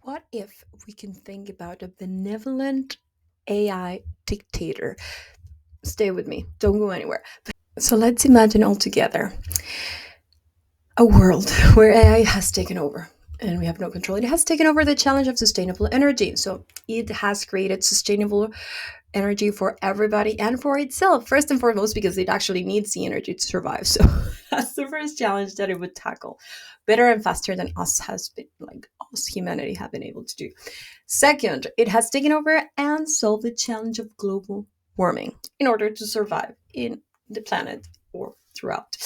What if we can think about a benevolent AI dictator? Stay with me, don't go anywhere. So let's imagine all together a world where AI has taken over and we have no control. It has taken over the challenge of sustainable energy. So it has created sustainable energy for everybody and for itself, first and foremost, because it actually needs the energy to survive. So that's the first challenge that it would tackle better and faster than us humanity have been able to do. Second, it has taken over and solved the challenge of global warming in order to survive in the planet or throughout.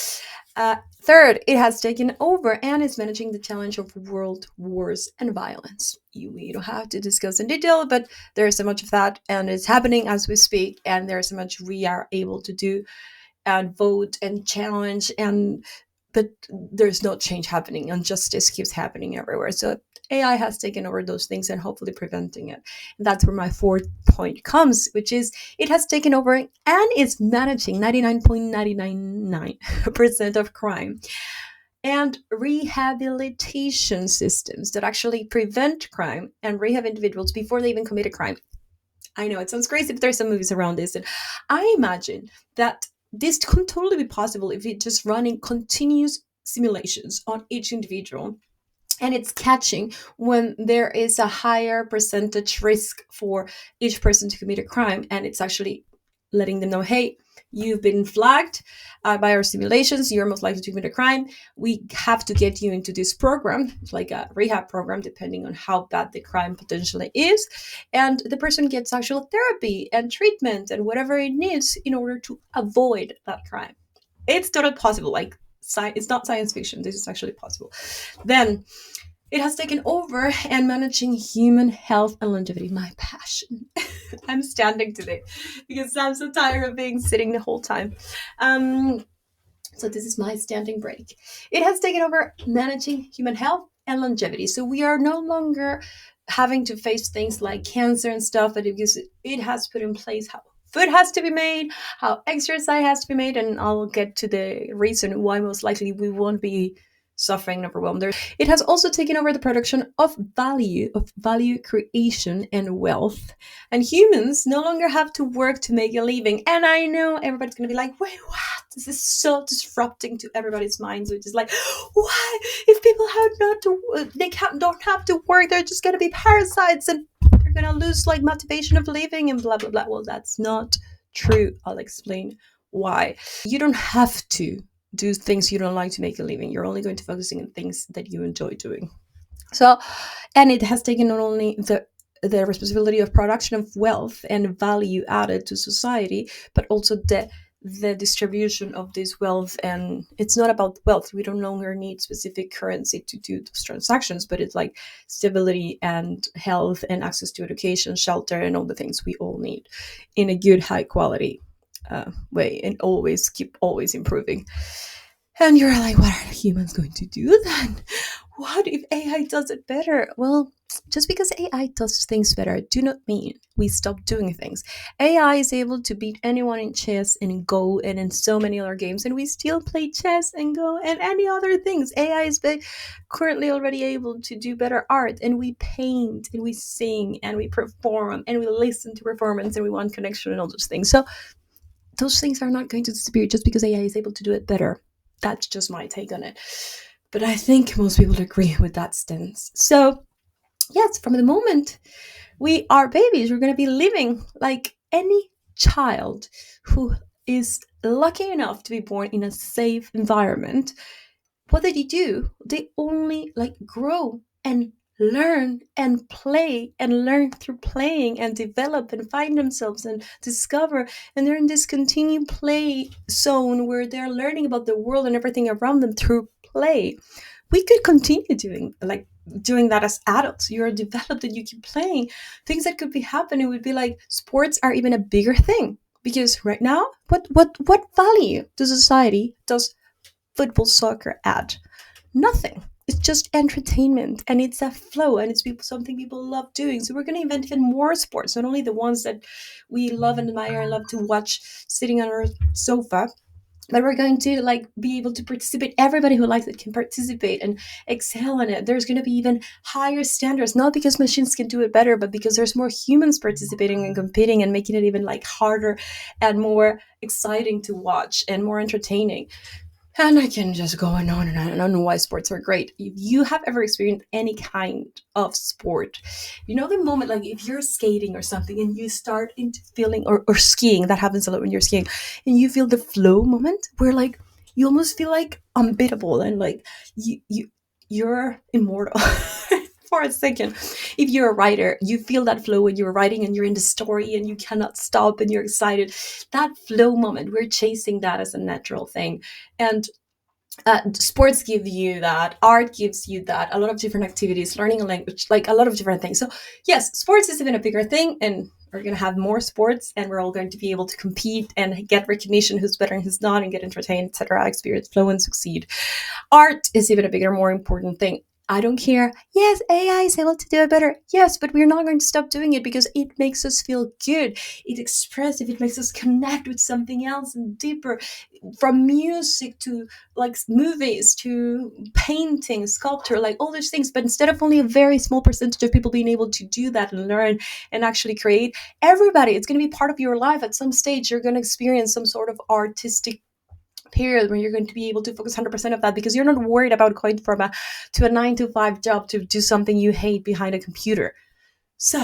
Third, it has taken over and is managing the challenge of world wars and violence. We don't have to discuss in detail, but there is so much of that, and it's happening as we speak, and there's so much we are able to do and vote and challenge, and but there's no change happening. Injustice keeps happening everywhere. So AI has taken over those things and hopefully preventing it. And that's where my fourth point comes, which is it has taken over and is managing 99.999% of crime and rehabilitation systems that actually prevent crime and rehab individuals before they even commit a crime. I know it sounds crazy, but there's some movies around this, and I imagine that this can totally be possible if it just running continuous simulations on each individual, and it's catching when there is a higher percentage risk for each person to commit a crime, and it's actually letting them know, hey, you've been flagged by our simulations, you're most likely to commit a crime. We have to get you into this program, like a rehab program, depending on how bad the crime potentially is. And the person gets actual therapy and treatment and whatever it needs in order to avoid that crime. It's totally possible. Like, it's not science fiction. This is actually possible. Then it has taken over and managing human health and longevity, my passion. I'm standing today because I'm so tired of being sitting the whole time. So this is my standing break. It has taken over managing human health and longevity. So we are no longer having to face things like cancer and stuff, but because it has put in place how food has to be made, how exercise has to be made, and I'll get to the reason why most likely we won't be suffering and overwhelmed. It has also taken over the production of value creation and wealth. And humans no longer have to work to make a living. And I know everybody's going to be like, wait, what? This is so disrupting to everybody's minds, which is like, why? If people have not to, don't have to work, they're just going to be parasites and they're going to lose like motivation of living and blah, blah, blah. Well, that's not true. I'll explain why. You don't have to do things you don't like to make a living. You're only going to focusing on things that you enjoy doing. So, and it has taken not only the responsibility of production of wealth and value added to society, but also the distribution of this wealth. And it's not about wealth. We don't longer need specific currency to do those transactions, but it's like stability and health and access to education, shelter, and all the things we all need in a good, high quality way, and keep improving. And you're like, what are humans going to do then? What if AI does it better? Well, just because AI does things better do not mean we stop doing things. AI is able to beat anyone in chess and in Go and in so many other games, and we still play chess and Go and any other things. AI is currently already able to do better art, and we paint and we sing and we perform and we listen to performance and we want connection and all those things. So those things are not going to disappear just because AI is able to do it better. That's just my take on it. But I think most people agree with that stance. So, yes, from the moment we are babies, we're going to be living like any child who is lucky enough to be born in a safe environment. What do? They only like grow and learn and play and learn through playing and develop and find themselves and discover, and they're in this continued play zone where they're learning about the world and everything around them through play. We could continue doing that as adults. You're developed and you keep playing. Things that could be happening would be like sports are even a bigger thing, because right now what value to society does football, soccer add? Nothing. It's just entertainment, and it's a flow, and it's something people love doing. So we're going to invent even more sports, not only the ones that we love and admire and love to watch sitting on our sofa, but we're going to like be able to participate. Everybody who likes it can participate and excel in it. There's going to be even higher standards, not because machines can do it better, but because there's more humans participating and competing and making it even like harder and more exciting to watch and more entertaining. And I can just go on and on and on why sports are great. If you have ever experienced any kind of sport, you know the moment, like if you're skating or something and you start into feeling, or skiing, that happens a lot when you're skiing, and you feel the flow moment where like you almost feel like unbeatable and like you're immortal. For a second, if you're a writer, you feel that flow when you're writing and you're in the story and you cannot stop and you're excited. That flow moment, we're chasing that as a natural thing. And sports give you that, art gives you that, a lot of different activities, learning a language, like a lot of different things. So yes, sports is even a bigger thing, and we're going to have more sports, and we're all going to be able to compete and get recognition, who's better and who's not, and get entertained, etc., experience flow and succeed. Art is even a bigger, more important thing. I don't care. Yes, AI is able to do it better. Yes, but we're not going to stop doing it because it makes us feel good. It's expressive. It makes us connect with something else and deeper. From music to like movies to painting, sculpture, like all those things. But instead of only a very small percentage of people being able to do that and learn and actually create, everybody, it's going to be part of your life. At some stage, you're going to experience some sort of artistic period where you're going to be able to focus 100% of that because you're not worried about going from a 9 to 5 job to do something you hate behind a computer. So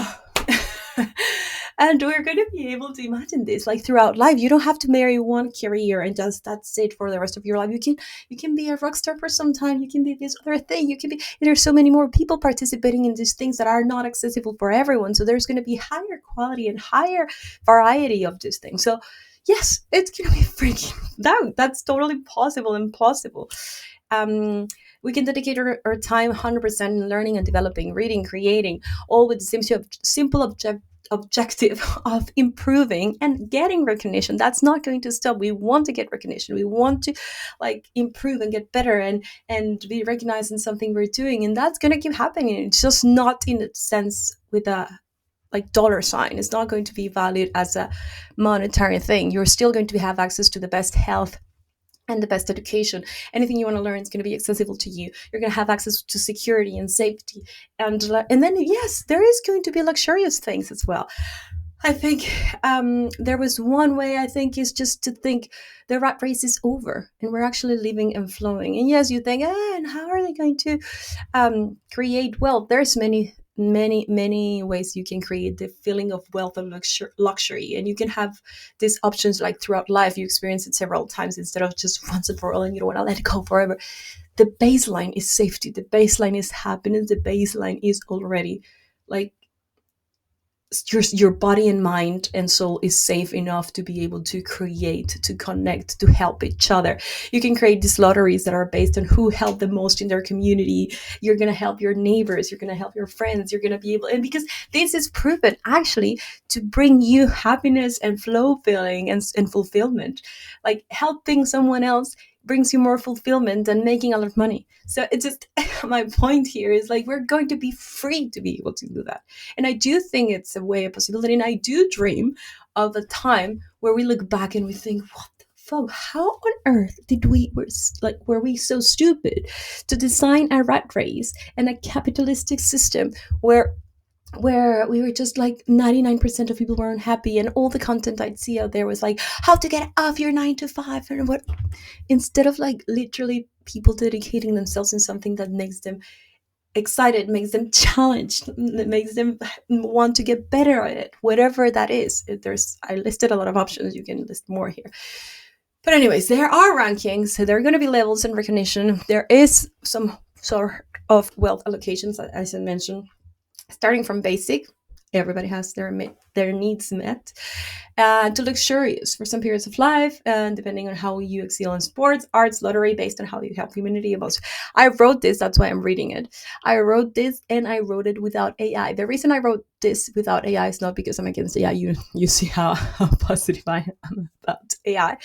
and we're going to be able to imagine this like throughout life. You don't have to marry one career and just that's it for the rest of your life. You can be a rock star for some time. You can be this other thing. You can be, there's so many more people participating in these things that are not accessible for everyone. So there's going to be higher quality and higher variety of these things. So yes, it's going to be freaking down. That's totally possible and plausible. um, we can dedicate our time 100% in learning and developing, reading, creating, all with the simple objective of improving and getting recognition. That's not going to stop. We want to get recognition. We want to like improve and get better and be recognized in something we're doing, and that's going to keep happening. It's just not in a sense with a like dollar sign. It's not going to be valued as a monetary thing. You're still going to have access to the best health and the best education. Anything you want to learn is going to be accessible to you. You're going to have access to security and safety, and then yes, there is going to be luxurious things as well. I think there was one way, I think, is just to think the rat race is over and we're actually living and flowing. And yes, you think, and how are they going to create wealth? There's many ways you can create the feeling of wealth and luxury. And you can have these options like throughout life. You experience it several times instead of just once and for all and you don't want to let it go forever. The baseline is safety. The baseline is happiness. The baseline is already like your body and mind and soul is safe enough to be able to create, to connect, to help each other. You can create these lotteries that are based on who helped the most in their community. You're going to help your neighbors, you're going to help your friends, you're going to be able, and because this is proven actually to bring you happiness and flow feeling and fulfillment. Like helping someone else brings you more fulfillment than making a lot of money. So it's just my point here is like we're going to be free to be able to do that. And I do think it's a way, a possibility. And I do dream of a time where we look back and we think, what the fuck? How on earth were we so stupid to design a rat race and a capitalistic system where we were just like 99% of people were unhappy, and all the content I'd see out there was like how to get off your 9 to 5 and what, instead of like literally people dedicating themselves in something that makes them excited, makes them challenged, makes them want to get better at it, whatever that is. I listed a lot of options. You can list more here. But anyways, there are rankings. So there are going to be levels and recognition. There is some sort of wealth allocations, as I mentioned, starting from basic. Everybody has their needs met, to luxurious for some periods of life, and depending on how you excel in sports, arts, lottery, based on how you help humanity most. I wrote this, that's why I'm reading it. I wrote this and I wrote it without AI. The reason I wrote this without AI is not because I'm against AI. You see how positive I am about AI.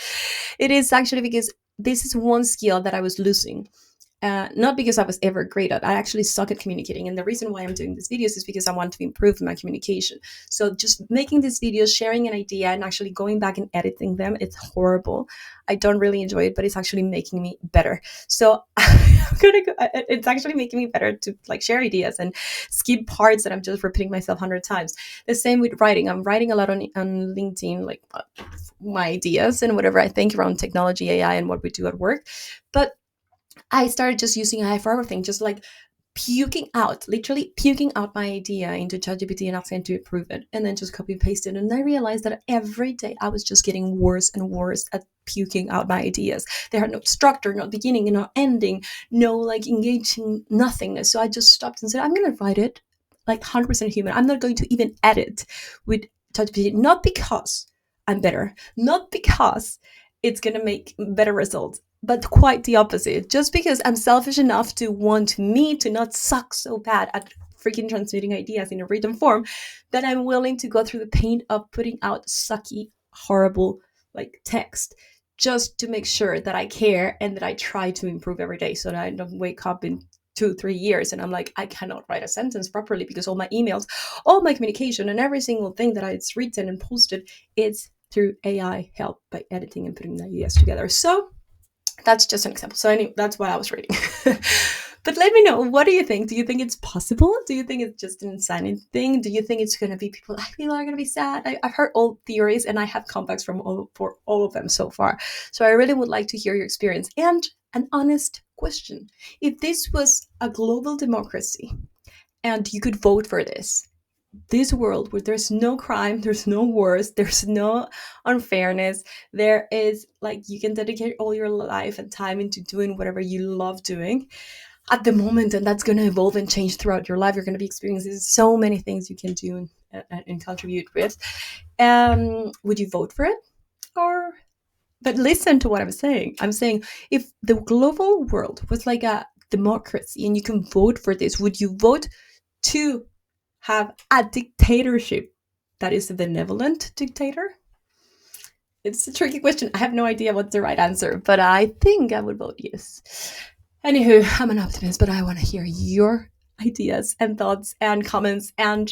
It is actually because this is one skill that I was losing. Not because I was ever great at. I actually suck at communicating, and the reason why I'm doing these videos is because I want to improve my communication. So just making these videos, sharing an idea, and actually going back and editing them, it's horrible. I don't really enjoy it, but it's actually making me better. So I'm gonna go. It's actually making me better to like share ideas and skip parts that I'm just repeating myself 100 times. The same with writing. I'm writing a lot on LinkedIn, like my ideas and whatever I think around technology, AI, and what we do at work. But I started just using AI for everything, just like puking out, literally puking out my idea into ChatGPT and asking to improve it, and then just copy and paste it. And I realized that every day I was just getting worse and worse at puking out my ideas. They had no structure, no beginning, no ending, no like engaging nothingness. So I just stopped and said, I'm going to write it like 100% human. I'm not going to even edit with ChatGPT, not because I'm better, not because it's going to make better results, but quite the opposite. Just because I'm selfish enough to want me to not suck so bad at freaking transmitting ideas in a written form, that I'm willing to go through the pain of putting out sucky, horrible like text, just to make sure that I care and that I try to improve every day, so that I don't wake up in 2 3 years and I'm like, I cannot write a sentence properly because all my emails, all my communication, and every single thing that it's written and posted, it's through AI help by editing and putting the ideas together. So that's just an example. So anyway, that's what I was reading. But let me know, what do you think? Do you think it's possible? Do you think it's just an insanity thing? Do you think it's going to be people are going to be sad? I've heard all theories and I have comebacks for all of them so far. So I really would like to hear your experience. And an honest question. If this was a global democracy and you could vote for this world where there's no crime, there's no wars, there's no unfairness, there is like you can dedicate all your life and time into doing whatever you love doing at the moment, and that's going to evolve and change throughout your life. You're going to be experiencing so many things you can do and contribute with. Would you vote for it? Or but listen to what I'm saying. I'm saying if the global world was like a democracy and you can vote for this, would you vote to have a dictatorship that is a benevolent dictator? It's a tricky question. I have no idea what's the right answer, but I think I would vote yes. Anywho, I'm an optimist, but I want to hear your ideas and thoughts and comments, and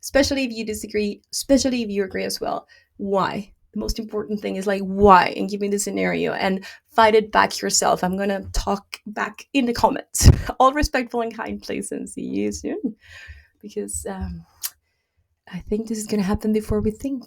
especially if you disagree, especially if you agree as well. Why? The most important thing is like why, and give me the scenario and fight it back yourself. I'm gonna talk back in the comments. All respectful and kind, please, and see you soon. Because I think this is gonna happen before we think.